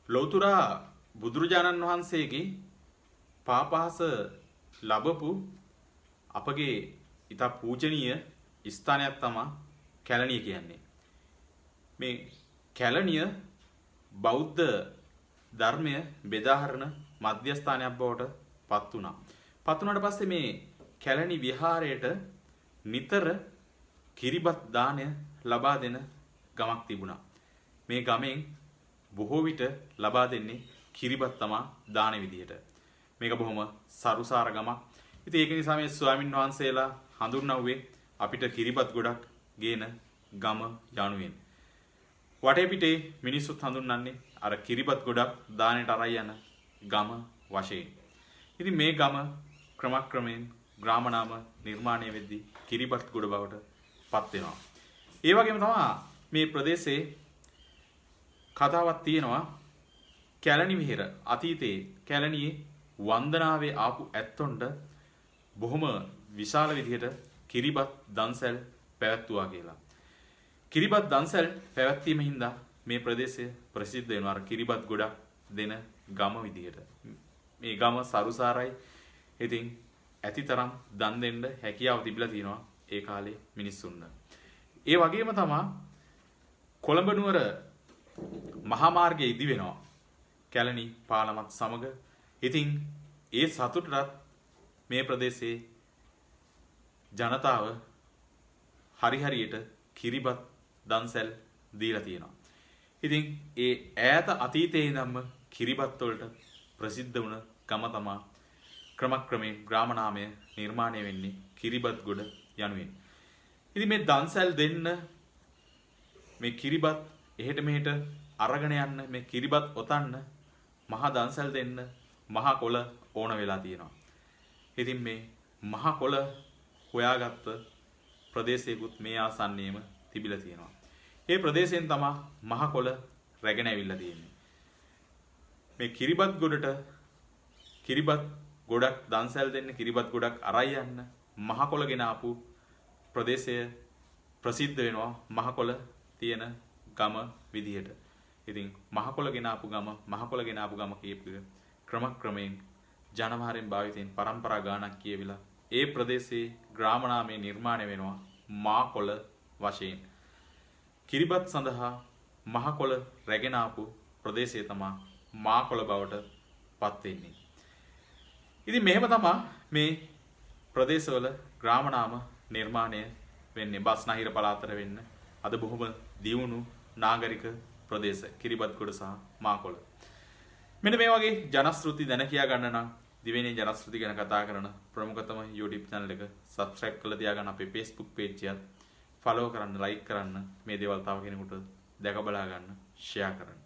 ලෞතුරා බුදුරජාණන් වහන්සේගේ පාපහස ලැබපු අපගේ ඊට පූජනීය ස්ථානයක් තමයි කැලණිය කියන්නේ. මේ කැලණිය බෞද්ධ ධර්මය බෙදාහරන මධ්‍යස්ථානයක් බවට පත් වුණා. පත් වුණාට පස්සේ මේ කැලණි විහාරයට නිතර කිරිබත් දාණය ලබා දෙන ගමක් තිබුණා. මේ ගමෙන් බොහෝ විට ලබා දෙන්නේ කිරිබත් තමයි දාන විදියට. මේක බොහොම සරුසාර ගමක්. ඉතින් ඒක නිසා මේ ස්වාමින් වහන්සේලා හඳුන්වුවේ අපිට කිරිබත් ගොඩක් ගේන ගම යනුවෙන්. වටේ පිටේ මිනිස්සුත් හඳුන්වන්නේ අර කිරිබත් ගොඩක් දානෙට අරයි යන ගම වශයෙන්. ඉතින් මේ ගම ක්‍රමක්‍රමයෙන් ග්‍රාම නාම නිර්මාණය වෙද්දී කිරිබත් ගොඩ බවට පත් වෙනවා. ඒ වගේම තමයි මේ ප්‍රදේශයේ කතාවක් තියෙනවා කැලණි විහෙර අතීතයේ කැලණියේ වන්දනාවේ ආපු ඇත්තොන්ට බොහොම විශාල විදිහට කිරිබත් දන්සැල් පැවැත්වුවා කියලා. කිරිබත් දන්සැල් පැවැත්වීම හින්දා මේ ප්‍රදේශය ප්‍රසිද්ධ වෙනවා අර කිරිබත් ගොඩක් දෙන ගම විදිහට. මේ ගම සරුසාරයි. ඉතින් ඇතිතරම් දන් දෙන්න හැකියාව තිබිලා තියෙනවා ඒ කාලේ මිනිස්සුන්ට. ඒ වගේම තමයි කොළඹ නුවර මහා මාර්ගයේ ඉදි වෙනවා. කැලණි පාලමත් සමග. ඉතින් ඒ සතුටට මේ ප්‍රදේශයේ ජනතාව හරියට කිරිබත් දන්සැල් දීලා තියෙනවා. ඉතින් ඒ ඈත අතීතයේ ඉඳන්ම කිරිබත් වලට ප්‍රසිද්ධ වුණ ගම තමයි ක්‍රමක්‍රමයෙන් ග්‍රාම නාමය නිර්මාණය වෙන්නේ කිරිබත් ගොඩ යනුවෙන්. ඉතින් මේ දන්සැල් දෙන්න මේ කිරිබත් එහෙට මෙහෙට අරගෙන යන්න මේ කිරිබත් ඔතන්න මහා දන්සැල් දෙන්න මහා කොළ ඕන වෙලා තියෙනවා. ඉතින් මේ මහා කොළ හොයාගත්ත ප්‍රදේශයකුත් මේ ආසන්නයේම තිබිලා තියෙනවා. මේ ප්‍රදේශයෙන් තමයි මහා කොළ රැගෙන ඇවිල්ලා තියෙන්නේ. මේ කිරිබත් ගොඩට කිරිබත් ගොඩක් දන්සැල් දෙන්න කිරිබත් ගොඩක් අරයි යන්න මහා කොළ ගෙන ආපු ප්‍රදේශය ප්‍රසිද්ධ වෙනවා මහා කොළ තියෙන ගම විදිහට. ඉතින් මහා කොළ ගෙන ආපු ගම කියපු ක්‍රමක්‍රමයෙන් ජනවහරෙන් භාවිතයෙන් පරම්පරා ගානක් කියවිලා ඒ ප්‍රදේශයේ ග්‍රාම නාමයේ නිර්මාණය වෙනවා මා කොළ වශයෙන්. කිරිබත් සඳහා මහා කොළ රැගෙන ආපු ප්‍රදේශය තමයි මා කොළ බවට පත් වෙන්නේ. ඉතින් මෙහෙම තමයි මේ ප්‍රදේශවල ග්‍රාම නාම නිර්මාණය වෙන්නේ. බස්නාහිර පළාතට වෙන්න අද බොහොම දියුණු නාගරික ප්‍රදේශ කිරිබත් ගොඩ සහ මා කොළ. මෙන්න මේ වගේ ජනශ්‍රුති දැන කියා ගන්න නම් දිවෙනේ ජනශ්‍රුති ගැන කතා කරන ප්‍රමුඛතම YouTube channel එක subscribe කරලා තියාගන්න. අපේ Facebook page එකත් follow කරන්න, like කරන්න, මේ දේවල් තව කෙනෙකුට දැක බලා ගන්න, share කරන්න.